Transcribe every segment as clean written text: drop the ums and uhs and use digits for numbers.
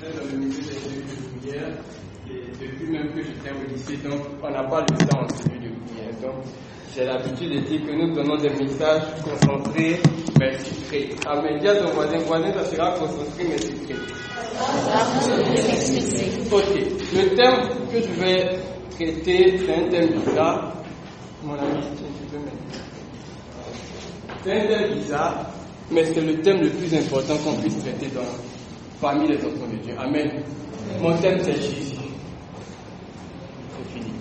Dans le milieu des cellules de prière, et depuis même que j'étais au lycée, donc on n'a pas le temps en cellule de prière. Donc j'ai l'habitude de dire que nous donnons des messages concentrés mais sucrés. Amen. Dis à ton voisin, ça sera concentré mais sucré. Ok. Le thème que je vais traiter, c'est un thème bizarre. Mon ami, tu peux mettre. C'est un thème bizarre, mais c'est le thème le plus important qu'on puisse traiter parmi les enfants de Dieu. Amen. Mon thème, c'est Jésus. C'est fini.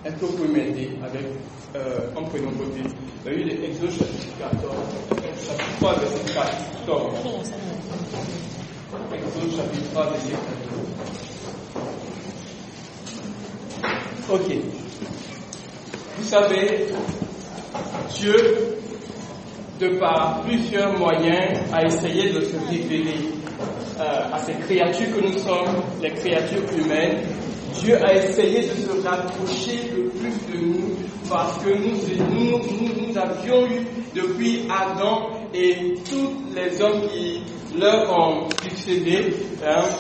Est-ce que vous pouvez m'aider avec, en prenant côté, le livre de Exode chapitre 14, chapitre 3, verset 14. Exode chapitre 3, verset 14. Ok. Vous savez, Dieu, de par plusieurs moyens, a essayé de se révéler à ces créatures que nous sommes, les créatures humaines. Dieu a essayé de se rapprocher le plus de nous parce que nous avions eu depuis Adam et tous les hommes qui leur ont succédé,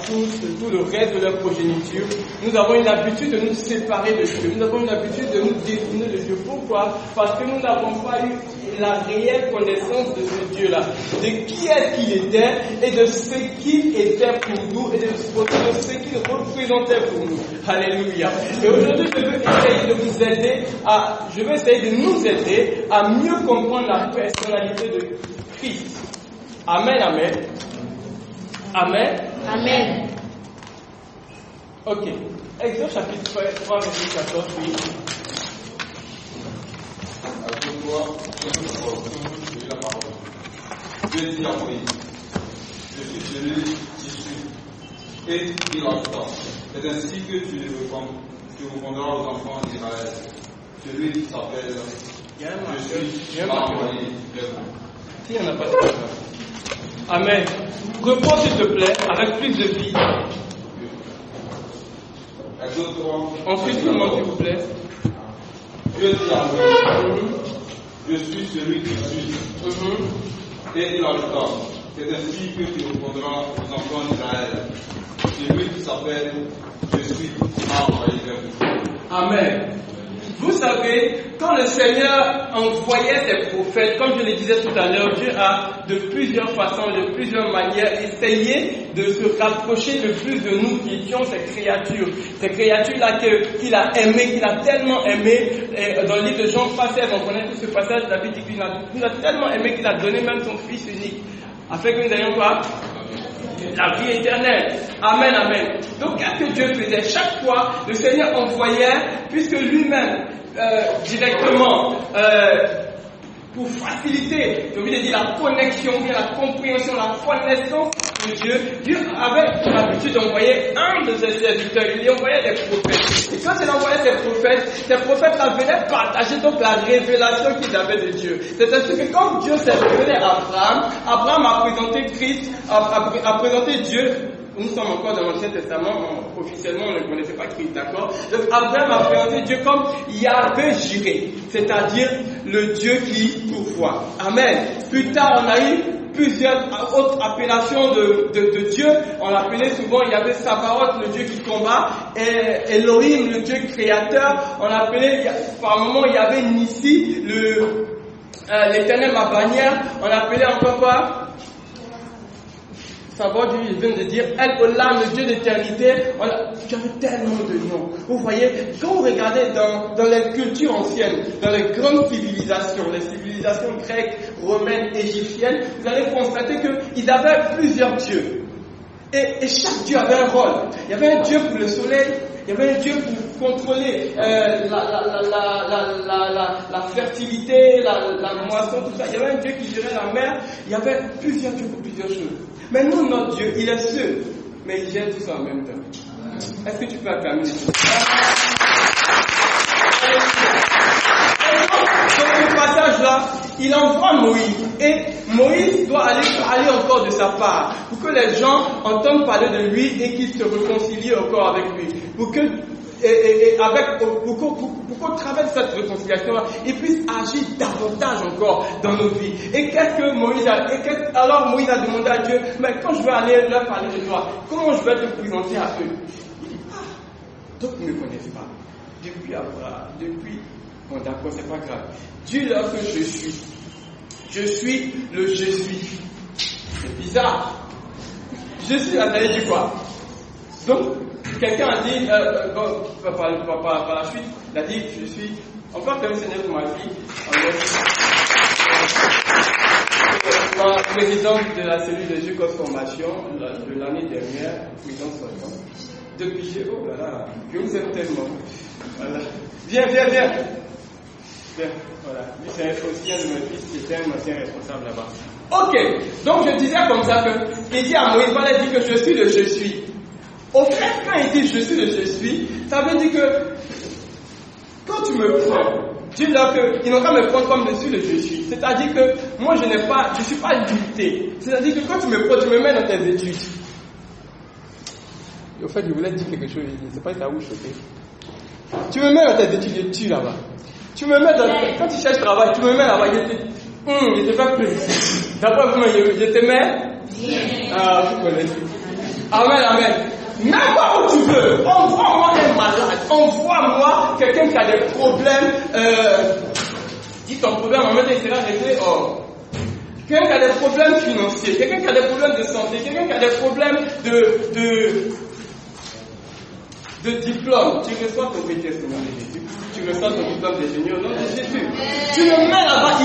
tout le reste de leur progéniture, nous avons une habitude de nous séparer de Dieu. Nous avons une habitude de nous détourner de Dieu. Pourquoi? Parce que nous n'avons pas eu la réelle connaissance de ce Dieu-là, de qui est-ce qu'il était et de ce qu'il était pour nous et de ce qu'il représentait pour nous. Alléluia. Et aujourd'hui, je vais essayer de nous aider à mieux comprendre la personnalité de Christ. Amen, amen. Amen. Amen. Ok. Exode chapitre 3, verset 14, oui. Dieu dit à Moïse, je suis celui qui suis, et il ajouta, c'est ainsi que tu répondras aux enfants d'Israël, celui qui s'appelle, je suis, m'a envoyé vers vous. Si on n'a pas de problème. Amen. Reprends s'il te plaît, avec plus de vie. Ensuite, tout le monde s'il vous plaît. Dieu dit à Moïse, je suis celui qui suis. Et il ajouta, c'est ainsi que tu répondras aux enfants d'Israël. Celui qui s'appelle, je suis, m'a envoyé vers vous. Amen. Vous savez, quand le Seigneur envoyait ses prophètes, comme je le disais tout à l'heure, Dieu a de plusieurs façons, de plusieurs manières essayé de se rapprocher le plus de nous qui étions ces créatures-là qu'il a aimées, qu'il a tellement aimées. Dans le livre de Jean 3,16, on connaît tout ce passage, David dit qu'il nous a tellement aimés qu'il a donné même son Fils unique, afin que nous ayons quoi? La vie éternelle. Amen, amen. Donc, qu'est-ce que Dieu faisait? Chaque fois, le Seigneur envoyait, puisque lui-même, directement, pour faciliter, j'ai envie de dire, la connexion, bien la compréhension, la connaissance de Dieu, Dieu avait l'habitude d'envoyer un de ses serviteurs, il lui envoyait des prophètes. Et quand il envoyait ces prophètes-là venaient partager donc la révélation qu'ils avaient de Dieu. C'est ainsi que quand Dieu s'est révélé à Abraham a présenté Christ, a présenté Dieu. Nous sommes encore dans l'Ancien Testament, officiellement on ne connaissait pas Christ, d'accord? Donc Abraham a présenté Dieu comme Yahvé Jireh, c'est-à-dire le Dieu qui pourvoit. Amen. Plus tard, on a eu plusieurs autres appellations de Dieu. On l'appelait souvent Yahvé Sabaoth, le Dieu qui combat, et Elohim, le Dieu créateur. On l'appelait par moment Yahvé Nissi, l'éternel ma bannière. On l'appelait encore quoi? Savoir Dieu, il vient de dire, El Olam, le Dieu d'éternité. Tu avais tellement de noms. Vous voyez, quand vous regardez dans les cultures anciennes, dans les grandes civilisations, les civilisations grecques, romaines, égyptiennes, vous allez constater qu'ils avaient plusieurs dieux. Et chaque dieu avait un rôle. Il y avait un dieu pour le soleil, il y avait un dieu pour contrôler la fertilité, la moisson, tout ça. Il y avait un dieu qui gérait la mer. Il y avait plusieurs dieux pour plusieurs choses. Mais nous, notre Dieu, il est seul, mais il gère tout ça en même temps. Est-ce que tu peux acclamer les choses? Dans ce passage-là, il envoie Moïse, et Moïse doit aller parler encore de sa part, pour que les gens entendent parler de lui et qu'ils se réconcilient encore avec lui, pour que et avec, pour qu'on traverse cette réconciliation-là, il puisse agir davantage encore dans nos vies. Et qu'est-ce que Moïse a, alors Moïse a demandé à Dieu, mais quand je vais aller leur parler de toi, comment je vais te présenter à eux? Il dit, d'autres ne me connaissent pas. Depuis Abraham, bon d'accord, c'est pas grave. Dis-leur que je suis. Je suis le je suis. C'est bizarre. Je suis, ça veut dire quoi? Donc, quelqu'un a dit, par la suite, il a dit, je suis, encore comme Seigneur pour ma fille, présidente de la cellule de Jeucos Formation de l'année dernière, présidente sortante. Depuis chez vous, voilà, je vous aime tellement. Voilà. Viens. Voilà. Lui, c'est aussi un de mes fils qui était un ancien responsable là-bas. Ok, donc je disais comme ça qu'il dit à Moïse, voilà, il dit que je suis le je suis. Au fait, quand il dit je suis le je suis, ça veut dire que quand tu me prends, dis-leur qu'ils n'ont qu'à me prendre comme je suis le je suis. C'est-à-dire que moi je ne suis pas limité. C'est-à-dire que quand tu me prends, tu me mets dans tes études. Et au fait, je voulais dire quelque chose, je ne sais pas si ça vous choquer. Tu me mets dans tes études, je tue là-bas. Tu me mets dans, quand tu cherches travail, tu me mets là-bas, je te fais plaisir. D'après vous, je te mets. Ah, vous connaissez. Amen. N'importe où tu veux. Envoie-moi un malade. Envoie-moi quelqu'un qui a des problèmes. Dis ton problème, en même temps, il sera réglé. Quelqu'un qui a des problèmes financiers, quelqu'un qui a des problèmes de santé, quelqu'un qui a des problèmes de diplôme. Tu reçois ton BTS au nom de Jésus. Tu reçois ton diplôme d'ingénieur au nom de Jésus. Tu le mets là-bas,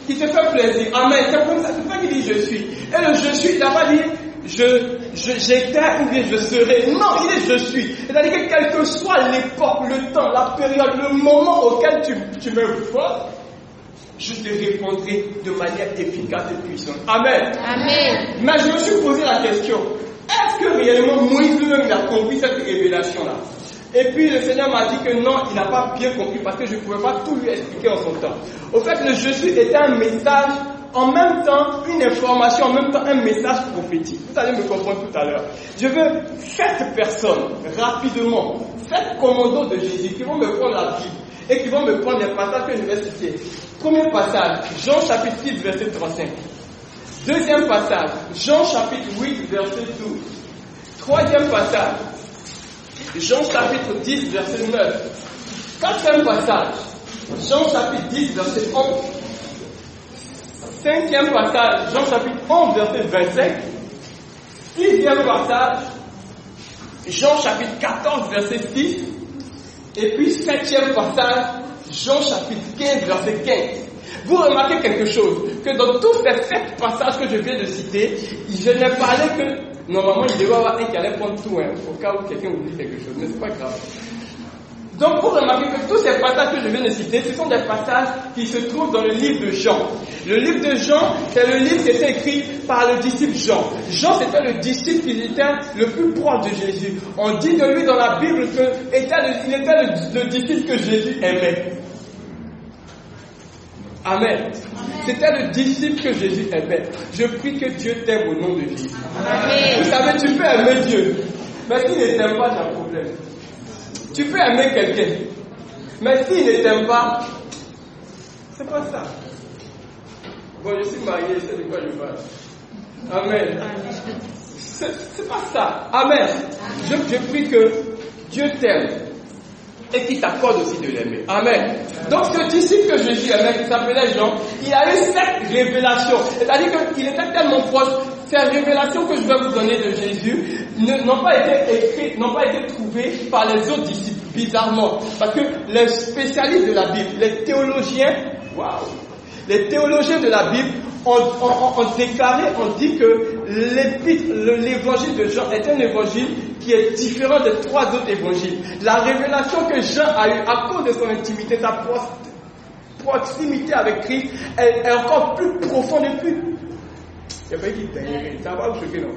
il te fait plaisir. Amen. C'est comme ça, c'est pas qu'il dit je suis. Et le je suis, il n'a pas dit j'étais ou bien je serai. Non, il est je suis. C'est-à-dire que quelle que soit l'époque, le temps, la période, le moment auquel tu me vois, je te répondrai de manière efficace et puissante. Amen. Mais je me suis posé la question, est-ce que réellement Moïse lui-même a compris cette révélation-là? Et puis le Seigneur m'a dit que non, il n'a pas bien compris parce que je ne pouvais pas tout lui expliquer en son temps. Au fait, le je suis était un message, en même temps une information, en même temps un message prophétique. Vous allez me comprendre tout à l'heure. Je veux 7 personnes, rapidement, 7 commandos de Jésus qui vont me prendre la Bible et qui vont me prendre les passages que je vais citer. Premier passage, Jean chapitre 6, verset 35. Deuxième passage, Jean chapitre 8, verset 12. Troisième passage, Jean chapitre 10, verset 9. Quatrième passage, Jean chapitre 10, verset 11. Cinquième passage, Jean chapitre 11, verset 25. Sixième passage, Jean chapitre 14, verset 6. Et puis septième passage, Jean chapitre 15, verset 15. Vous remarquez quelque chose, que dans tous ces 7 passages que je viens de citer, je n'ai parlé que, normalement il devait y avoir un qui allait prendre tout, au cas où quelqu'un oublie quelque chose, mais c'est pas grave. Donc vous remarquez que tous ces passages que je viens de citer, ce sont des passages qui se trouvent dans le livre de Jean. Le livre de Jean, c'est le livre qui était écrit par le disciple Jean. Jean, c'était le disciple qui était le plus proche de Jésus. On dit de lui dans la Bible qu'il était le disciple que Jésus aimait. Amen. C'était le disciple que Jésus aimait. Je prie que Dieu t'aime au nom de Jésus. Amen. Vous savez, tu peux aimer Dieu, mais s'il ne t'aime pas, tu as un problème. Tu peux aimer quelqu'un, mais s'il ne t'aime pas, c'est pas ça. Bon, je suis marié, c'est de quoi je parle. Amen. C'est pas ça. Amen. Je prie que Dieu t'aime et qu'il t'accorde aussi de l'aimer. Amen. Donc ce disciple que Jésus aimait, qui s'appelait Jean, il a eu cette révélation. C'est-à-dire qu'il était tellement proche. Ces révélations que je vais vous donner de Jésus n'ont pas été écrites, n'ont pas été trouvées par les autres disciples, bizarrement. Parce que les spécialistes de la Bible, les théologiens, les théologiens de la Bible ont déclaré, ont dit que l'évangile de Jean est un évangile qui est différent des 3 autres évangiles. La révélation que Jean a eue à cause de son intimité, sa proximité avec Christ, est encore plus profonde et plus... Il n'y a pas qui derrière, ça va vous choquer, non?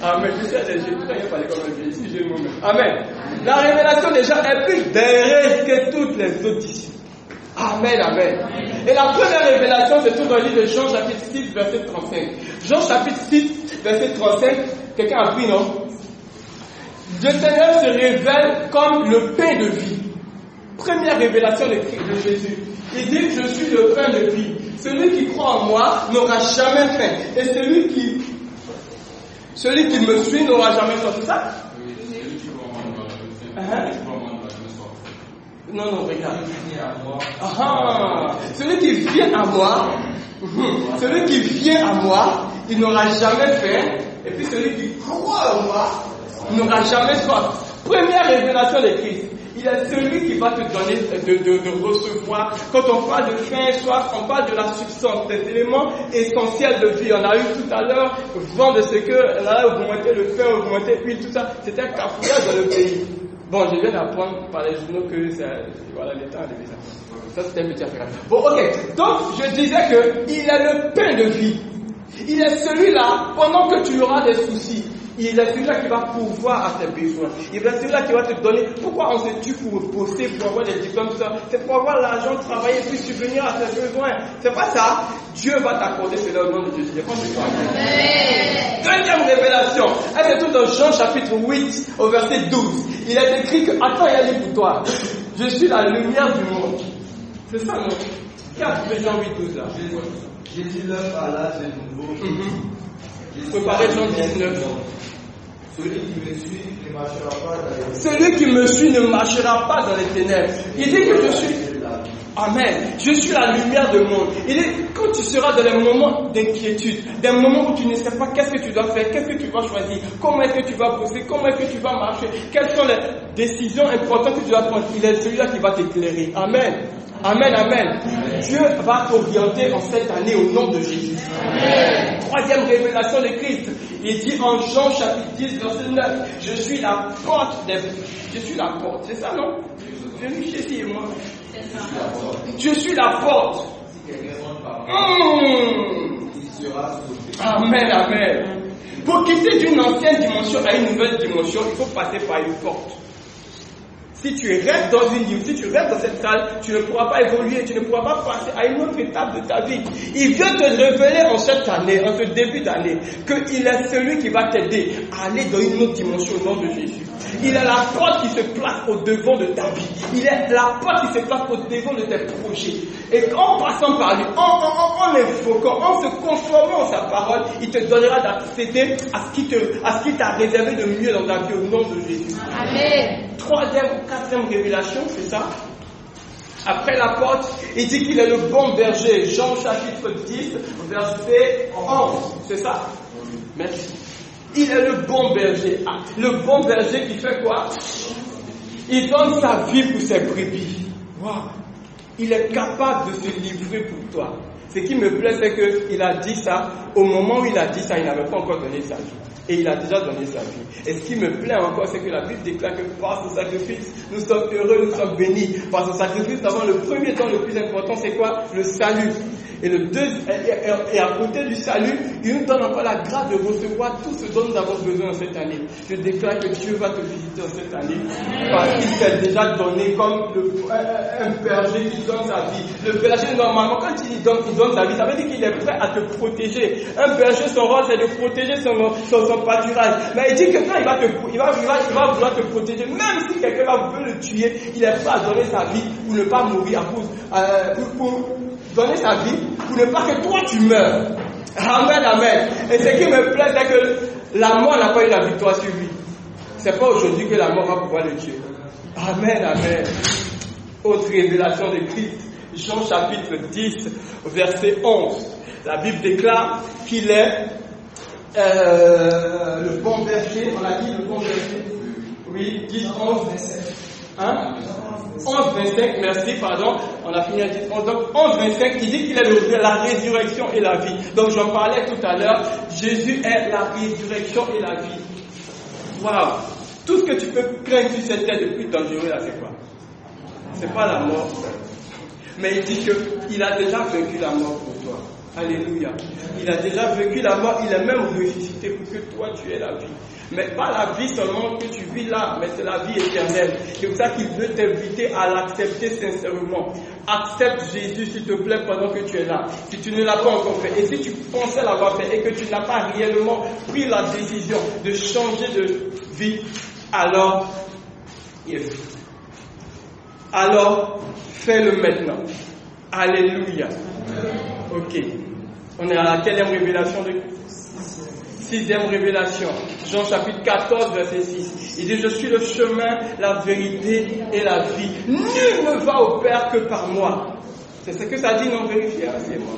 Amen. Je sais, j'ai tout à l'heure parlé comme un ici, j'ai le moment. Amen. La révélation des gens est plus derrière que toutes les autres disciples. Amen, amen. Et la première révélation se trouve dans le livre de Jean chapitre 6, verset 35. Jean chapitre 6, verset 35. Quelqu'un a pris, non? Le Seigneur se révèle comme le pain de vie. Première révélation de Jésus. Il dit, je suis le pain de vie. Celui qui croit en moi n'aura jamais faim. Et celui qui me suit n'aura jamais soif. C'est ça? Oui, celui qui va en moi, non, regarde. Celui qui vient à moi, il n'aura jamais faim. Et puis celui qui croit en moi n'aura jamais soif. Première révélation de Christ. Il est celui qui va te donner de recevoir. Quand on parle de faim et soif, on parle de la substance, des éléments essentiels de vie. On a eu tout à l'heure vent de ce que là augmenter le feu, augmenter l'huile, tout ça. C'était un cafouillage dans le pays. Bon, je viens d'apprendre par les journaux que voilà, l'État a levé ça. Ça, c'était un petit affaire. Bon, ok. Donc, je disais qu'il est le pain de vie. Il est celui-là, pendant que tu auras des soucis, il est celui-là qui va pourvoir à tes besoins. Il est celui-là qui va te donner. Pourquoi on se tue pour bosser, pour avoir des diplômes, tout ça? C'est pour avoir l'argent, travailler, puis subvenir à tes besoins. C'est pas ça. Dieu va t'accorder cela au nom de Jésus. Deuxième révélation. Elle se trouve dans Jean chapitre 8, au verset 12. Il est écrit que, attends, il y a dit pour toi. Je suis la lumière du monde. C'est ça, non? Qui a trouvé Jean 8, 12 là? Jésus leur parla de nouveau. Préparez Jean 19. Celui qui me suit ne marchera pas dans les ténèbres. Celui qui me suit ne marchera pas dans les ténèbres. Il dit que je suis. Amen. Je suis la lumière du monde. Il dit, quand tu seras dans les moments d'inquiétude, des moments où tu ne sais pas qu'est-ce que tu dois faire, qu'est-ce que tu vas choisir, comment est-ce que tu vas bosser, comment est-ce que tu vas marcher, quelles sont les décisions importantes que tu dois prendre, il est celui-là qui va t'éclairer. Amen. Amen, amen. Dieu va t'orienter en cette année au nom de Jésus. Amen. Troisième révélation de Christ. Il dit en Jean chapitre 10, verset 9, je suis la porte des... Je suis la porte. C'est ça, non? Je suis Jésus et moi. Je suis la porte. Amen, amen. Pour quitter d'une ancienne dimension à une nouvelle dimension, il faut passer par une porte. Si tu restes dans cette salle, tu ne pourras pas évoluer, tu ne pourras pas passer à une autre étape de ta vie. Il vient te révéler en cette année, en ce début d'année, qu'il est celui qui va t'aider à aller dans une autre dimension au nom de Jésus. Il est la porte qui se place au devant de ta vie. Il est la porte qui se place au devant de tes projets. Et en passant par lui, en l'invoquant, en se conformant à sa parole, il te donnera d'accéder à ce qui t'a réservé de mieux dans ta vie au nom de Jésus. Amen. Troisième ou quatrième révélation, c'est ça. Après la porte, il dit qu'il est le bon berger. Jean chapitre 10, verset 11. C'est ça? Merci. Il est le bon berger. Le bon berger qui fait quoi? Il donne sa vie pour ses brebis. Wow. Il est capable de se livrer pour toi. Ce qui me plaît, c'est qu'il a dit ça. Au moment où il a dit ça, il n'avait pas encore donné sa vie. Et il a déjà donné sa vie. Et ce qui me plaît encore, c'est que la Bible déclare que par son sacrifice, nous sommes heureux, nous sommes bénis. Par son sacrifice, d'abord, le premier temps le plus important, c'est quoi? Le salut. Et et à côté du salut, il nous donne encore la grâce de recevoir tout ce dont nous avons besoin cette année. Je déclare que Dieu va te visiter en cette année. Parce qu'il s'est déjà donné comme un berger qui donne sa vie. Le berger, normalement, quand il donne sa vie, ça veut dire qu'il est prêt à te protéger. Un berger, son rôle, c'est de protéger son pâturage. Mais il dit que quand il va vouloir te protéger, même si quelqu'un veut le tuer, il est prêt à donner sa vie pour ne pas mourir pour donner sa vie pour ne pas que toi tu meurs. Amen, amen. Et ce qui me plaît, c'est que la mort n'a pas eu la victoire sur lui. C'est pas aujourd'hui que la mort va pouvoir le tuer. Amen, amen. Autre révélation de Christ. Jean chapitre 10, verset 11. La Bible déclare qu'il est le bon berger. On a dit le bon berger. Oui, 10, 11, 27. Hein? 11, 25, merci, pardon. On a fini à 10, 11. Donc, 11, 25, il dit qu'il est la résurrection et la vie. Donc, j'en parlais tout à l'heure. Jésus est la résurrection et la vie. Waouh! Tout ce que tu peux craindre sur cette terre de plus dangereux, là, c'est quoi? C'est pas la mort. Mais il dit qu'il a déjà vaincu la mort pour toi. Alléluia. Il a déjà vaincu la mort. Il est même ressuscité pour que toi, tu aies la vie. Mais pas la vie seulement que tu vis là, mais c'est la vie éternelle. C'est pour ça qu'il veut t'inviter à l'accepter sincèrement. Accepte Jésus, s'il te plaît, pendant que tu es là. Si tu ne l'as pas encore fait, et si tu pensais l'avoir fait, et que tu n'as pas réellement pris la décision de changer de vie, alors fais-le maintenant. Alléluia. Ok. On est à la quelle révélation de 6e révélation. Jean chapitre 14, verset 6. Il dit, je suis le chemin, la vérité et la vie. Nul ne va au Père que par moi. C'est ce que ça dit, non vérifié, c'est moi.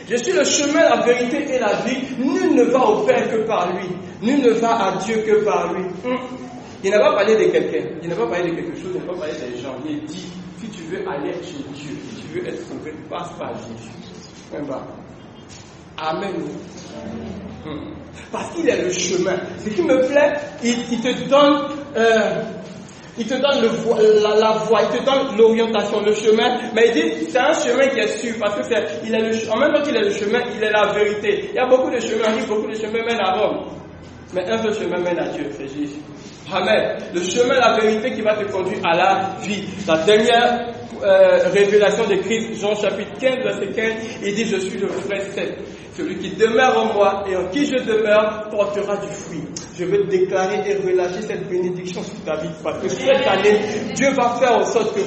Je suis le chemin, la vérité et la vie. Nul ne va au Père que par lui. Nul ne va à Dieu que par lui. Il n'a pas parlé de quelqu'un. Il n'a pas parlé de quelque chose. Il n'a pas parlé des gens. Il dit, si tu veux aller chez Dieu, si tu veux être sauvé, passe par Jésus. Amen. Parce qu'il est le chemin. Ce qui me plaît, il te donne la voie, il te donne l'orientation, le chemin. Mais il dit, c'est un chemin qui est sûr, parce que en même temps qu'il est le chemin, il est la vérité. Il y a beaucoup de chemins, beaucoup de chemins mènent à Rome. Mais un seul chemin mène à Dieu, c'est Jésus. Amen. Le chemin, la vérité qui va te conduire à la vie. La dernière révélation de Christ, Jean chapitre 15, verset 15, il dit, je suis le vrai cep. Celui qui demeure en moi et en qui je demeure portera du fruit. Je veux déclarer et relâcher cette bénédiction sur ta vie. Parce que cette année, Dieu va faire en sorte que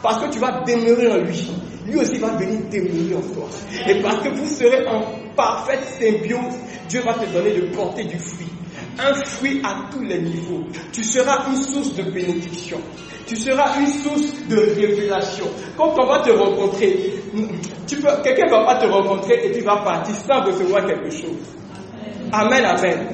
parce que tu vas demeurer en lui, lui aussi va venir demeurer en toi. Et parce que vous serez en parfaite symbiose, Dieu va te donner de porter du fruit. Un fruit à tous les niveaux. Tu seras une source de bénédiction. Tu seras une source de révélation. Quand on va te rencontrer, quelqu'un ne va pas te rencontrer et tu vas partir sans recevoir quelque chose. Amen, amen.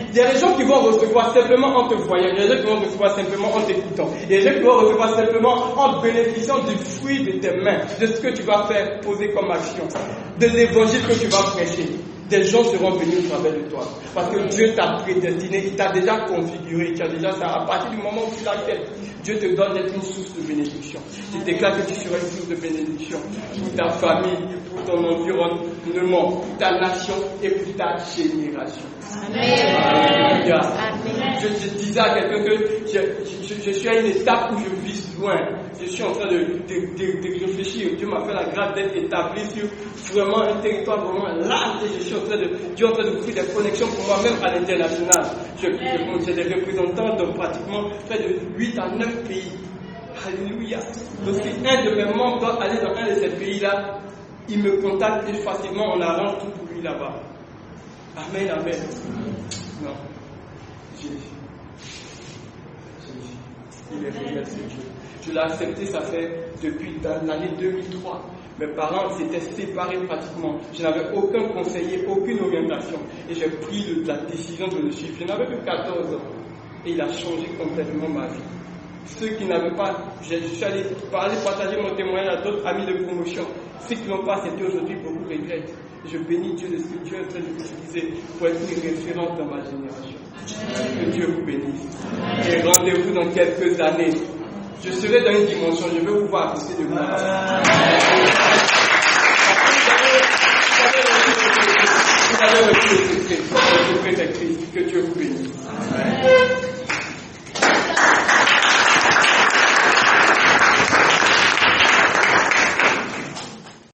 Il y a des gens qui vont recevoir simplement en te voyant. Il y a des gens qui vont recevoir simplement en t'écoutant. Il y a des gens qui vont recevoir simplement en bénéficiant du fruit de tes mains, de ce que tu vas faire poser comme action, de l'évangile que tu vas prêcher. Des gens seront venus au travers de toi. Parce que Dieu t'a prédestiné, il t'a déjà configuré, tu as déjà ça. À partir du moment où tu l'acceptes, Dieu te donne d'être une source de bénédiction. Je déclare que tu seras une source de bénédiction pour ta famille, pour ton environnement, pour ta nation et pour ta génération. Amen. Alléluia. Amen. Je disais à quelqu'un que je suis à une étape où je vise loin. Je suis en train de réfléchir. Dieu m'a fait la grâce d'être établi sur vraiment un territoire vraiment large. Et Dieu est en train de créer des connexions pour moi-même à l'international. J'ai des représentants dans pratiquement près de 8 à 9 pays. Alléluia. Donc si un de mes membres doit aller dans un de ces pays-là, il me contacte et facilement on arrange tout pour lui là-bas. Amen, amen. Non. Jésus. Il est réel, c'est Dieu. Je l'ai accepté, ça fait depuis l'année 2003. Mes parents s'étaient séparés pratiquement. Je n'avais aucun conseiller, aucune orientation. Et j'ai pris la décision de le suivre. Je n'avais que 14 ans. Et il a changé complètement ma vie. Ceux qui n'avaient pas, je suis allé partager mon témoignage à d'autres amis de promotion. Ceux qui n'ont pas accepté aujourd'hui, beaucoup regrettent. Je bénis Dieu de ce que Dieu est en train de utiliser pour être une référence dans ma génération. Que Dieu vous bénisse. Et rendez-vous dans quelques années. Je serai dans une dimension, je vais vous voir à côté de moi. Vous avez reçu le secret. Que Dieu vous bénisse.